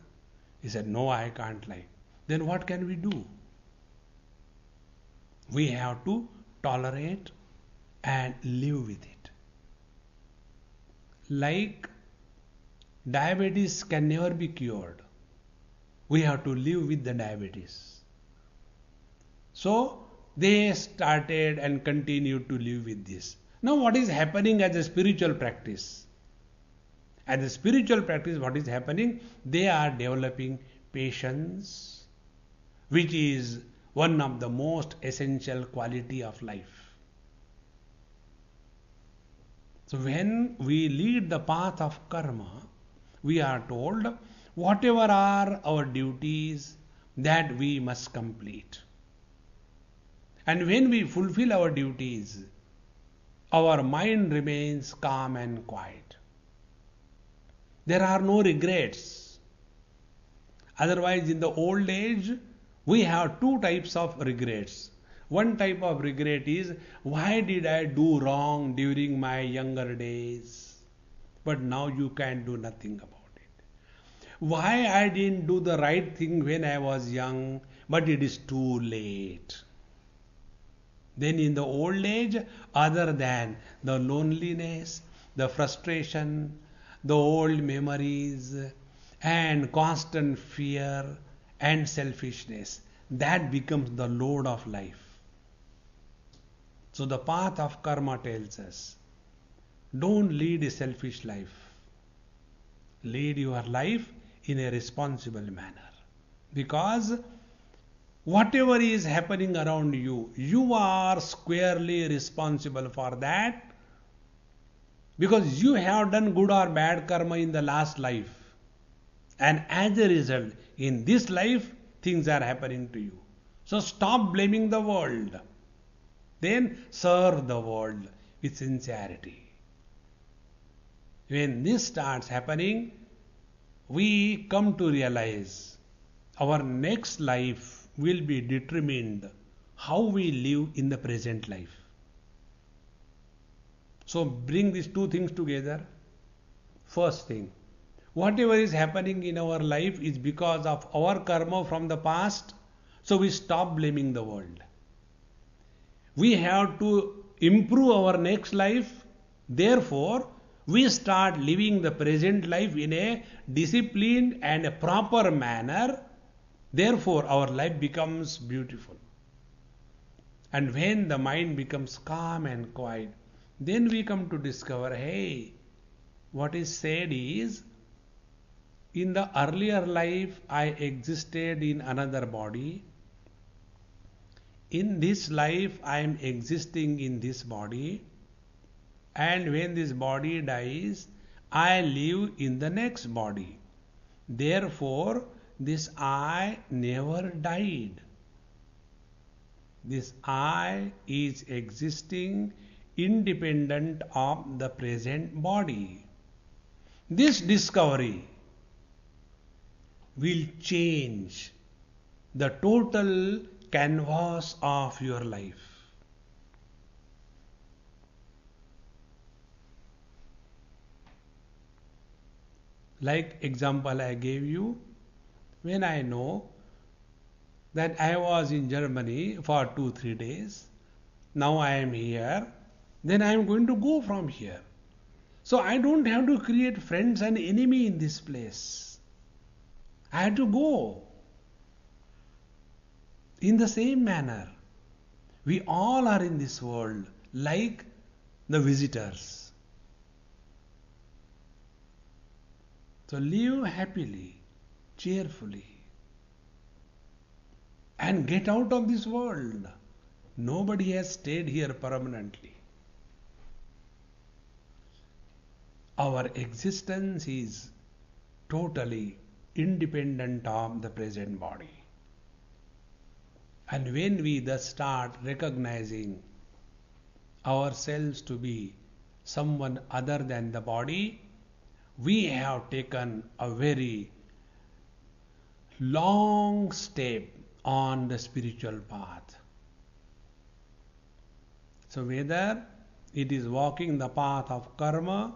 He said, no, I can't like. Then what can we do? We have to tolerate and live with it. Like diabetes can never be cured. We have to live with the diabetes. So they started and continued to live with this. Now what is happening as a spiritual practice? As a spiritual practice, what is happening? They are developing patience, which is one of the most essential quality of life. So when we lead the path of karma, we are told whatever are our duties that we must complete. And when we fulfill our duties, our mind remains calm and quiet. There are no regrets. Otherwise, in the old age, we have two types of regrets. One type of regret is, why did I do wrong during my younger days? But now you can do nothing about it. Why I didn't do the right thing when I was young, but it is too late. Then in the old age, other than the loneliness, the frustration, the old memories, and constant fear and selfishness, that becomes the load of life. So the path of karma tells us, don't lead a selfish life. Lead your life in a responsible manner. Because whatever is happening around you, you are squarely responsible for that. Because you have done good or bad karma in the last life. And as a result, in this life, things are happening to you. So stop blaming the world. Then serve the world with sincerity. When this starts happening, we come to realize our next life will be determined how we live in the present life. So bring these two things together. First thing, whatever is happening in our life is because of our karma from the past. So we stop blaming the world. We have to improve our next life. Therefore, we start living the present life in a disciplined and a proper manner. Therefore, our life becomes beautiful. And when the mind becomes calm and quiet, then we come to discover, hey, what is said is, in the earlier life, I existed in another body. In this life, I am existing in this body. And when this body dies, I live in the next body. Therefore, this I never died. This I is existing independent of the present body. This discovery will change the total canvas of your life. Like example I gave you, when I know that I was in Germany for 2-3 days, now I am here, then I am going to go from here. So I don't have to create friends and enemy in this place. I have to go. In the same manner, we all are in this world like the visitors. So live happily, cheerfully, and get out of this world. Nobody has stayed here permanently. Our existence is totally independent of the present body. And when we thus start recognizing ourselves to be someone other than the body, we have taken a very long step on the spiritual path. So whether it is walking the path of karma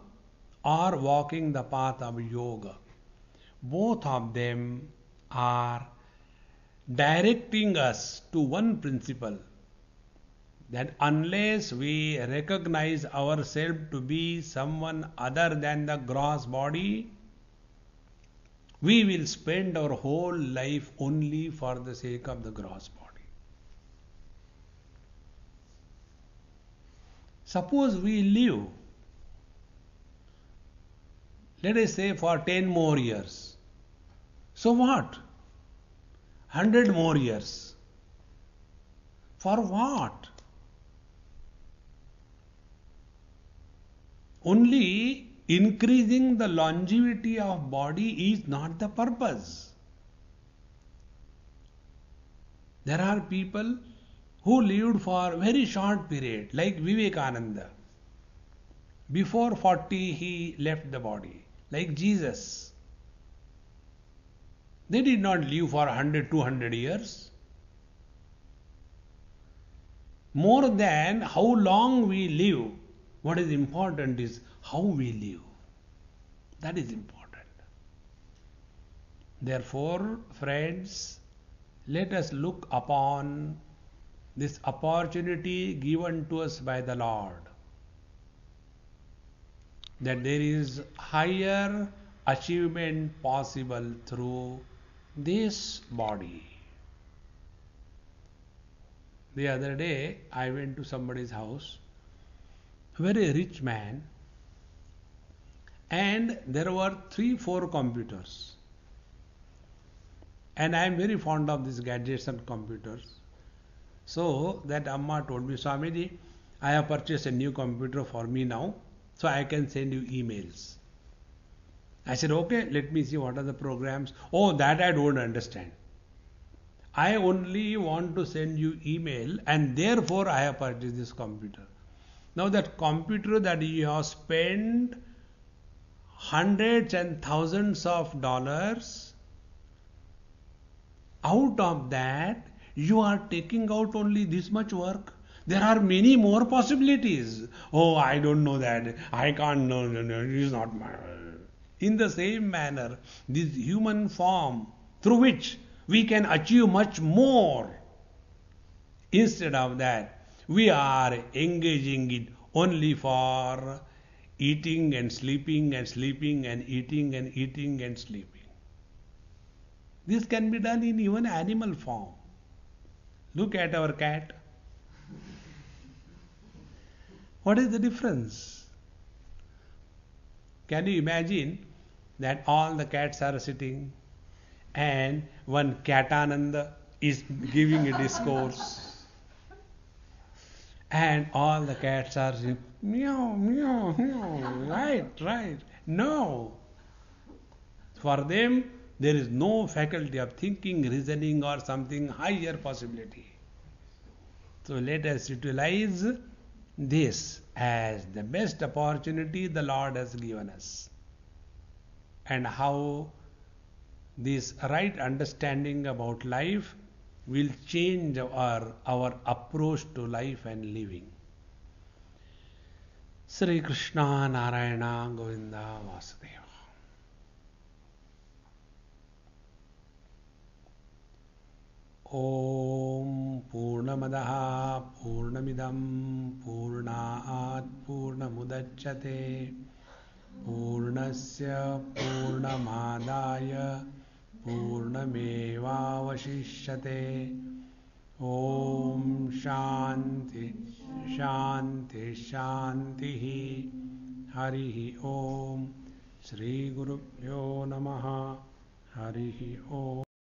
or walking the path of yoga, both of them are directing us to one principle, that unless we recognize ourselves to be someone other than the gross body, we will spend our whole life only for the sake of the gross body. Suppose we live, let us say, for 10 more years. So what? 100 more years. For what? Only increasing the longevity of body is not the purpose. There are people who lived for a very short period, like Vivekananda. Before 40 he left the body, like Jesus. They did not live for 100, 200 years. More than how long we live, what is important is how we live. That is important. Therefore, friends, let us look upon this opportunity given to us by the Lord, that there is higher achievement possible through this body. The other day, I went to somebody's house, a very rich man, and there were 3-4 computers. And I am very fond of these gadgets and computers. So that Amma told me, Swamiji, I have purchased a new computer for me now, so I can send you emails. I said, okay, let me see what are the programs. Oh, that I don't understand. I only want to send you email, and therefore I have purchased this computer. Now that computer that you have spent hundreds and thousands of dollars, out of that you are taking out only this much work. There are many more possibilities. Oh, I don't know that. I can't know. No, it is not my. In the same manner, this human form through which we can achieve much more. Instead of that, we are engaging it only for eating and sleeping and sleeping and eating and eating and sleeping. This can be done in even animal form. Look at our cat. What is the difference? Can you imagine that all the cats are sitting and one Catananda is giving a discourse and all the cats are saying meow, meow, meow, right, right. No. For them, there is no faculty of thinking, reasoning, or something higher possibility. So let us utilize this as the best opportunity the Lord has given us. And how this right understanding about life will change our approach to life and living. Sri Krishna Narayana Govinda Vasudeva. Om Purnamadaha Purnamidam Purnaat Purnamudachyate Purnasya Purnamadaya Purnamevavashishyate. Om Shanti Shanti Shanti Harihi Om. Shri Gurubhyo Namaha. Harihi Om.